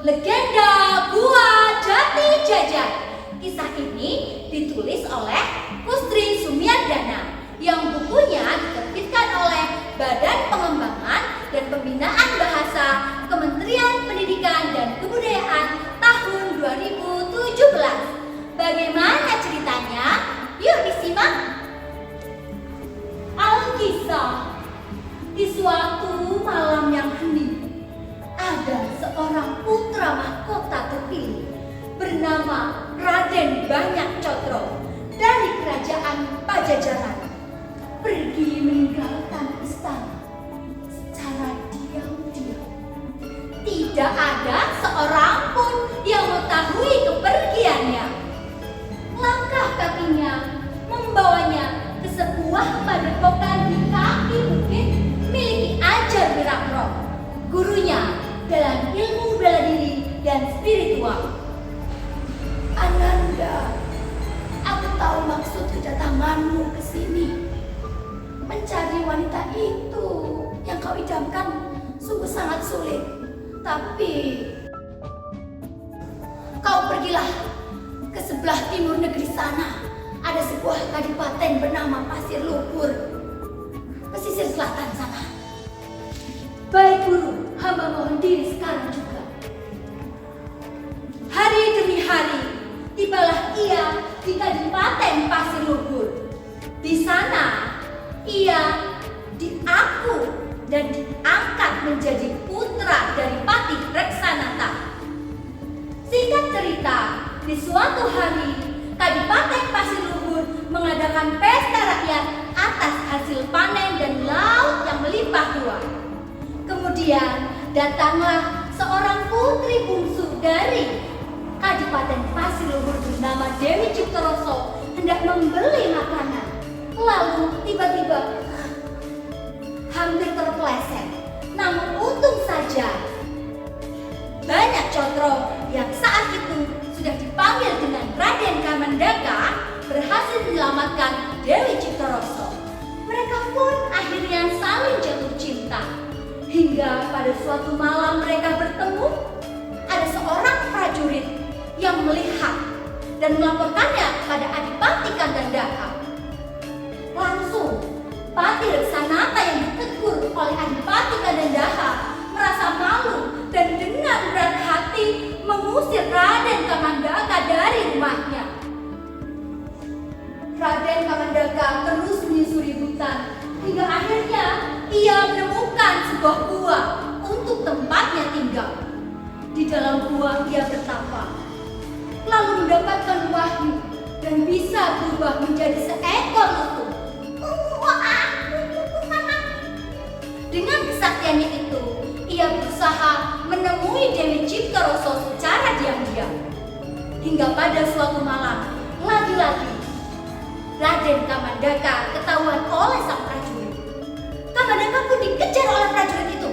Legenda Gua Jati Jajar. Kisah ini ditulis oleh Kustri Sumiardana yang bukunya diterbitkan oleh Badan Pengembangan dan Pembinaan Bahasa Kementerian Pendidikan dan Kebudayaan tahun 2017. Bagaimana ceritanya? Yuk disimak. Alkisah. Di suatu malam yang hening, ada seorang putra mahkota terpilih bernama Raden Banyak Cotro dari kerajaan Pajajaran pergi meninggalkan istana secara diam-diam. Tidak ada seorang pun yang mengetahui kepergiannya. Langkah kakinya membawanya ke sebuah padepokan di kaki bukit miliki Ajar Wirakro, gurunya dalam ilmu bela diri dan spiritual. Ananda, aku tahu maksud kedatanganmu ke sini. Mencari wanita itu yang kau idamkan sungguh sangat sulit. Tapi kau pergilah ke sebelah timur negeri sana. Ada sebuah kadipaten bernama Pasir Luhur, pesisir selatan sana. Baik guru, hamba mohon diri sekarang juga. Hari demi hari, tibalah ia di Kadipaten Pasir Luhur. Di sana, ia diaku dan diangkat menjadi putra dari Patih Reksanata. Singkat cerita, di suatu hari, Kadipaten Pasir Luhur mengadakan pesta rakyat atas hasil panen dan laut yang melimpah ruah. Kemudian datanglah seorang putri bungsu dari Kadipaten Pasir Luhur bernama Dewi Ciptaroso hendak membeli makanan. Lalu tiba-tiba hampir terpeleset. Namun untung saja Banyak Cotro yang saat itu sudah dipanggil dengan Raden Kamandaka berhasil menyelamatkan Dewi Ciptaroso. Mereka pun akhirnya saling jatuh cinta. Hingga pada suatu malam mereka bertemu, ada seorang prajurit yang melihat dan melaporkannya kepada Adipati Kandandaka. Langsung Patih Reksanata yang ditegur oleh Adipati Kandandaka merasa malu dan dengan berat hati mengusir Raden Kamandaka dari rumahnya. Raden Kamandaka terus menyusuri hutan hingga akhirnya ia menemukan sebuah gua untuk tempatnya tinggal. Di dalam gua ia bertapa, lalu mendapatkan wahyu dan bisa berubah menjadi seekor lutung. Dengan kesaktiannya itu, ia berusaha menemui Dewi Ciptaroso secara diam-diam. Hingga pada suatu malam, lagi-lagi Raden Kamandaka ketahuan oleh sang prajurit. Kamandaka pun dikejar oleh prajurit itu.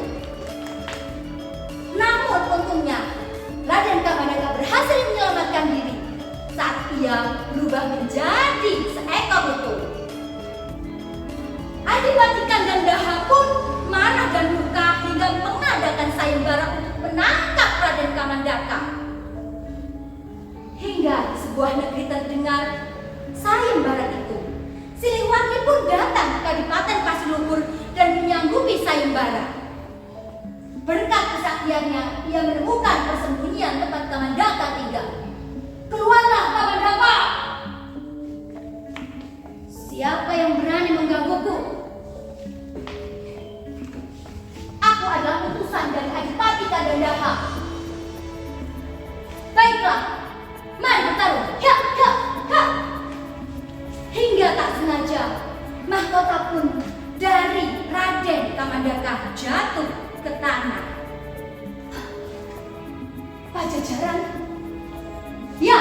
Namun untungnya, Raden Kamandaka berhasil menyelamatkan diri saat ia berubah menjadi seekor lutung. Adipati Kandandaka pun marah dan murka hingga mengadakan sayembara untuk menangkap Raden Kamandaka. Hingga di sebuah negeri terdengar sayembara itu. Siliwangi pun datang ke Kadipaten Pasir Luhur dan menyanggupi sayembara. Berkat kesaktiannya, ia menemukan persembunyian tempat Kamandaka tinggal. Keluarlah Kamandaka! Siapa yang berani menggangguku? Aku adalah utusan dari Adipati Kandandaka. Baiklah, mari bertarung. Ya, ya, ya. Hingga tak sengaja, mahkota pun dari Raden Kamandaka jatuh ke tanah. Pajajaran? Ya,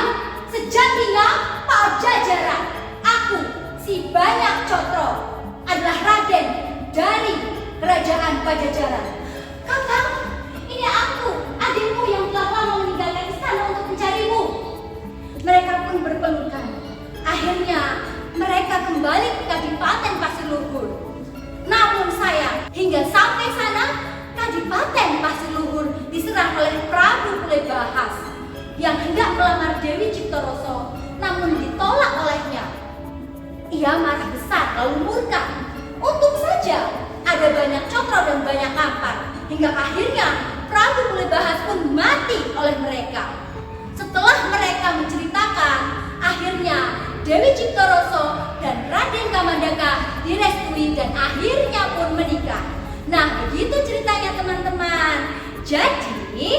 sejatinya Pajajaran. Aku, si Banyak Cotro, adalah Raden dari Kerajaan Pajajaran. Kakang, ini aku, adikmu yang telah lama meninggalkan istana untuk mencarimu. Mereka pun berpelukan. Akhirnya mereka kembali ke Kadipaten Pasir Luhur. Namun sayang, hingga sampai sana Kadipaten Pasir Luhur diserang oleh Prabu Pule dan banyak kampar, hingga akhirnya Prabu Mulebahas pun mati oleh mereka. Setelah mereka menceritakan, akhirnya Dewi Ciptaroso dan Raden Kamandaka direstui dan akhirnya pun menikah. Nah, begitu ceritanya teman-teman. Jadi,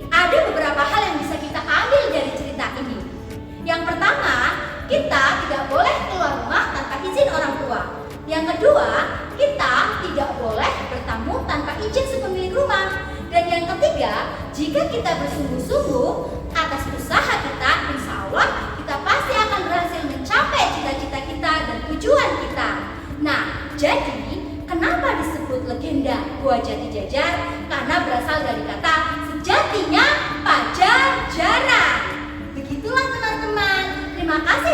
ada beberapa hal yang bisa kita ambil dari cerita ini. Yang pertama, kita tidak boleh keluar rumah tanpa izin orang tua. Yang kedua, kita tidak boleh bertamu tanpa izin si pemilik rumah. Dan yang ketiga, jika kita bersungguh-sungguh atas usaha kita, insya Allah kita pasti akan berhasil mencapai cita-cita kita dan tujuan kita. Nah, jadi kenapa disebut legenda Gua Jati Jajar? Karena berasal dari kata sejatinya Pajajaran. Begitulah teman-teman. Terima kasih